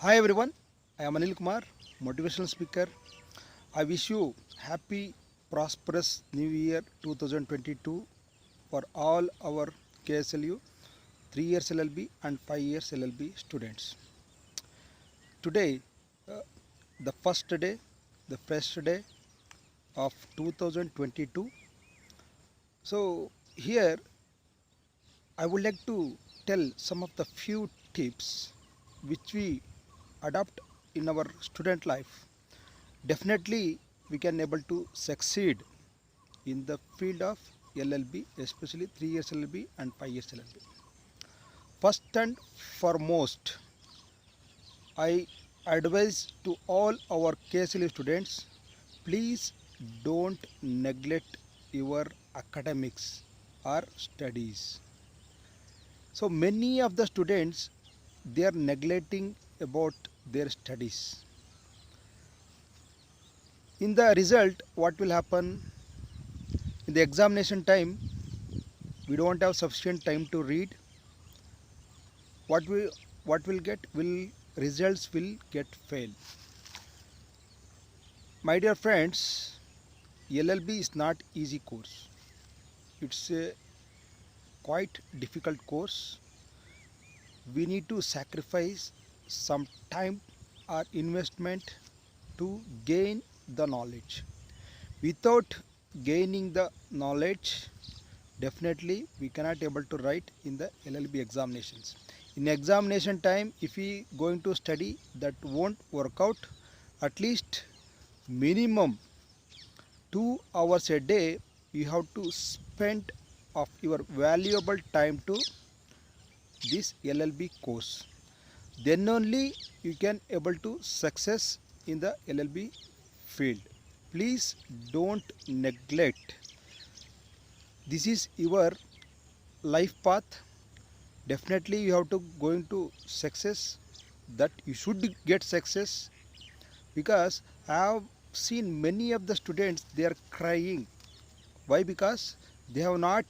Hi everyone, I am Anil Kumar, motivational speaker. I wish you happy, prosperous New Year 2022 for all our KSLU 3 years LLB and 5 years LLB students. Today, uh, the first day, the fresh day of 2022. So here I would like to tell some of the few tips which we adopt in our student life. Definitely we can able to succeed in the field of LLB, especially 3 years LLB and 5 years LLB. First and foremost, I advise to all our KSLU students, please don't neglect your academics or studies. So many of the students, they are neglecting about their studies. In the result, what will happen in the examination time? We don't have sufficient time to read. What will get will results will get fail. My dear friends, LLB is not easy course. It's a quite difficult course. We need to sacrifice some time or investment to gain the knowledge. Without gaining the knowledge, definitely we cannot able to write in the LLB examinations. In examination time, if we going to study, that won't work out. At least minimum 2 hours a day you have to spend of your valuable time to this LLB course. Then only you can able to success in the LLB field. Please don't neglect. This is your life path. Definitely you have to going to success, that you should get success, because I have seen many of the students, they are crying. Why? Because they have not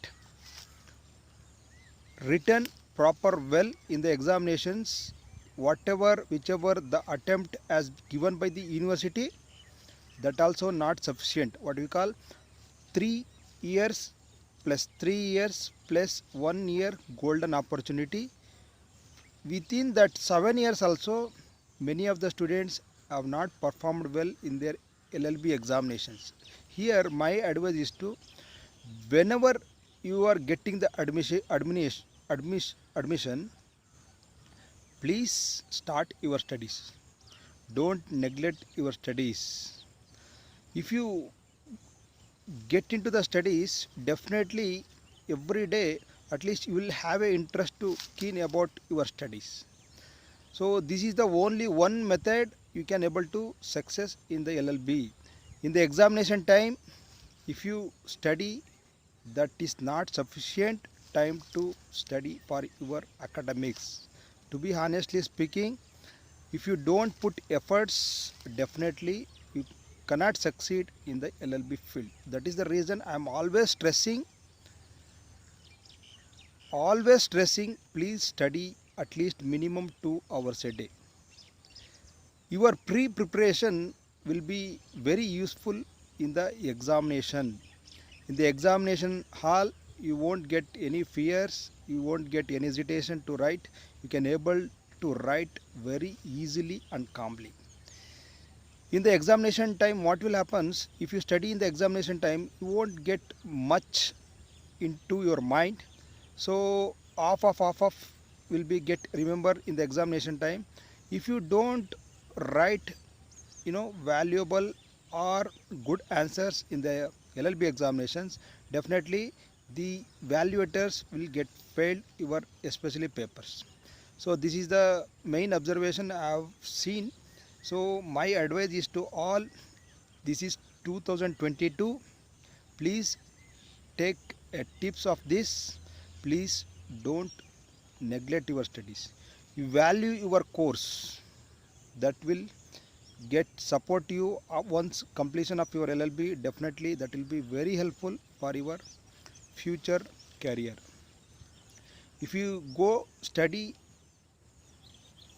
written proper well in the examinations. Whatever whichever the attempt as given by the university, that also not sufficient. What we call 3 years plus 3 years plus 1 year golden opportunity. Within that 7 years also, many of the students have not performed well in their LLB examinations. Here my advice is to, whenever you are getting the admission, please start your studies. Don't neglect your studies. If you get into the studies, definitely every day at least you will have a interest to keen about your studies. So this is the only one method you can able to success in the LLB. In the examination time, if you study, that is not sufficient time to study for your academics. To be honestly speaking, if you don't put efforts, definitely you cannot succeed in the LLB field. That is the reason I am always stressing, please study at least minimum 2 hours a day. Your pre-preparation will be very useful in the examination. In the examination hall, you won't get any fears, you won't get any hesitation to write. You can able to write very easily and calmly. In the examination time, what will happen if you study in the examination time, you won't get much into your mind. So half of will be get remember in the examination time. If you don't write valuable or good answers in the LLB examinations, definitely the evaluators will get failed your especially papers. So this is the main observation I have seen. So my advice is to all, this is 2022, please take tips of this. Please don't neglect your studies. You value your course, that will get support you once completion of your LLB. Definitely that will be very helpful for your future career. If you go study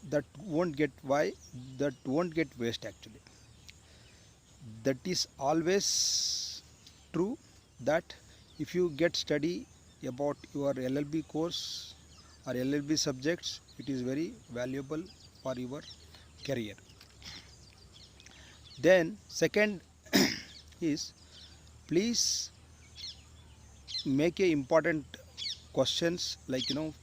that won't get waste actually. That is always true, that if you get study about your LLB course or LLB subjects, it is very valuable for your career. Then second is, please make a important questions, like you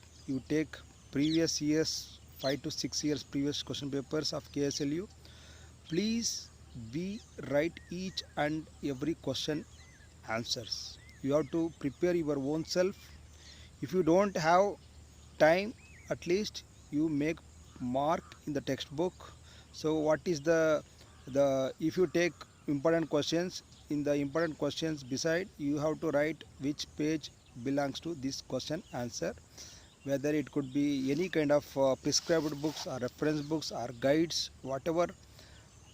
take previous years, 5 to 6 years previous question papers of KSLU. Please be write each and every question answers. You have to prepare your own self. If you don't have time, at least you make mark in the textbook. So what is the if you take important questions, in the important questions beside you have to write which page belongs to this question answer, whether it could be any kind of prescribed books or reference books or guides, whatever,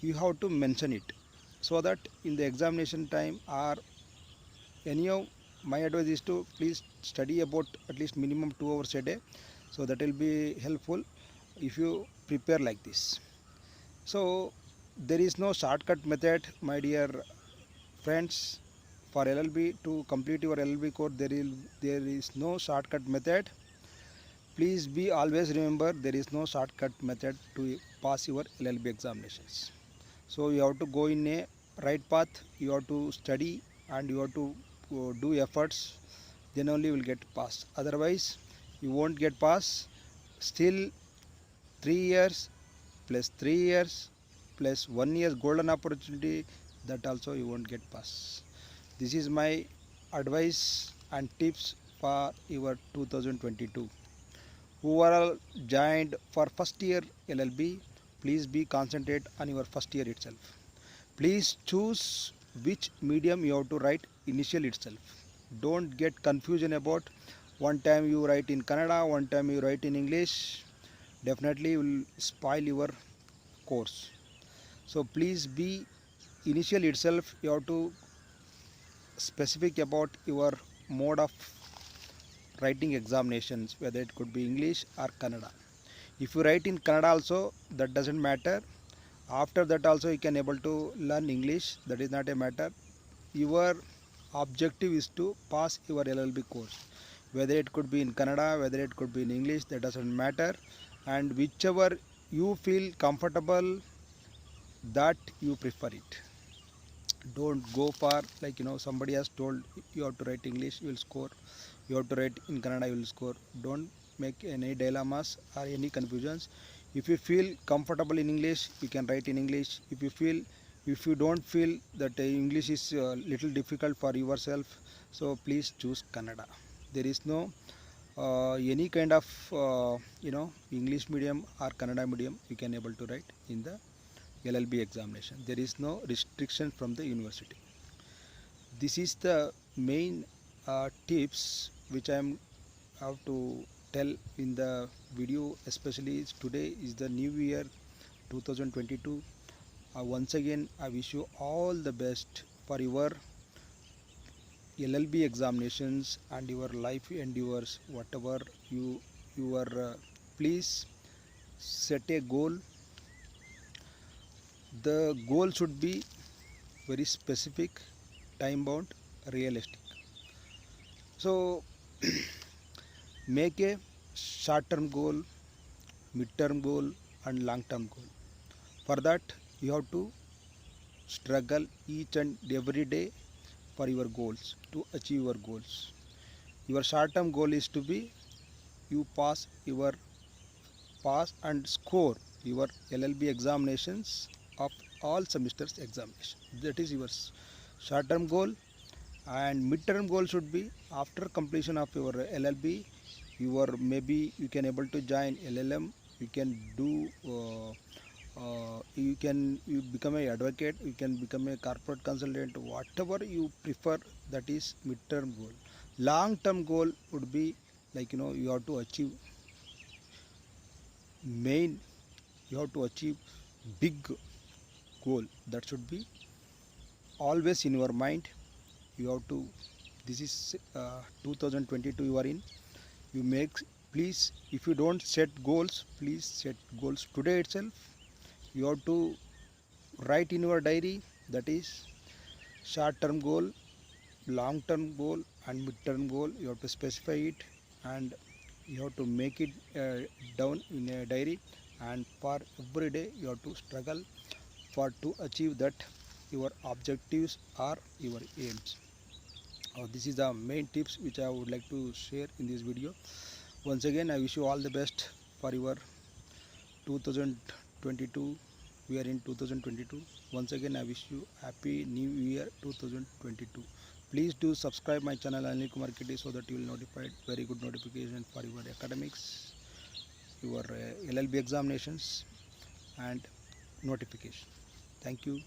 you have to mention it, so that in the examination time or anyhow, my advice is to please study about at least minimum 2 hours a day. So that will be helpful if you prepare like this. So there is no shortcut method, my dear friends. For LLB, to complete your LLB course, there is no shortcut method. Please be always remember, there is no shortcut method to pass your LLB examinations. So you have to go in a right path, you have to study and you have to do efforts, then only you will get pass. Otherwise you won't get pass. Still 3 years plus 3 years plus 1 year's golden opportunity, that also you won't get pass. This is my advice and tips for your 2022. Who are all joined for first year LLB, please be concentrate on your first year itself. Please choose which medium you have to write initial itself. Don't get confusion about one time you write in Kannada, one time you write in English. Definitely will spoil your course. So please be initial itself, you have to specific about your mode of writing examinations, whether it could be English or Kannada. If you write in Kannada also, that doesn't matter. After that also you can able to learn English, that is not a matter. Your objective is to pass your LLB course, whether it could be in Kannada, whether it could be in English, that doesn't matter. And whichever you feel comfortable, that you prefer it. Don't go for, like somebody has told you have to write English, you will score, you have to write in Kannada, you will score. Don't make any dilemmas or any confusions. If you feel comfortable in English, you can write in English. If you don't feel that English is little difficult for yourself, so please choose Kannada. There is no any kind of English medium or Kannada medium you can able to write in the LLB examination. There is no restriction from the university. This is the main tips which I am have to tell in the video. Especially today is the new year 2022. Once again I wish you all the best for your LLB examinations and your life endeavors, whatever you are. Please set a goal. The goal should be very specific, time bound, realistic. So make a short term goal, mid term goal and long term goal. For that you have to struggle each and every day for your goals, to achieve your goals. Your short term goal is to be you pass and score your LLB examinations of all semesters examination. That is your short term goal. And mid term goal should be after completion of your LLB, maybe you can able to join LLM, you can do you become a advocate, you can become a corporate consultant, whatever you prefer. That is mid term goal. Long term goal would be, like you have to achieve you have to achieve big goal. That should be always in your mind. You have to, this is 2022 you are in, you make Please, if you don't set goals, please set goals today itself. You have to write in your diary, that is short term goal, long term goal and mid term goal. You have to specify it, and you have to make it down in a diary, and for every day you have to struggle for to achieve that your objectives or your aims. This is the main tips which I would like to share in this video. Once again, I wish you all the best for your 2022. We are in 2022. Once again, I wish you happy new year 2022. Please do subscribe my channel Anil Kumar Kitty so that you will notified very good notification for your academics, your LLB examinations and notification. Thank you.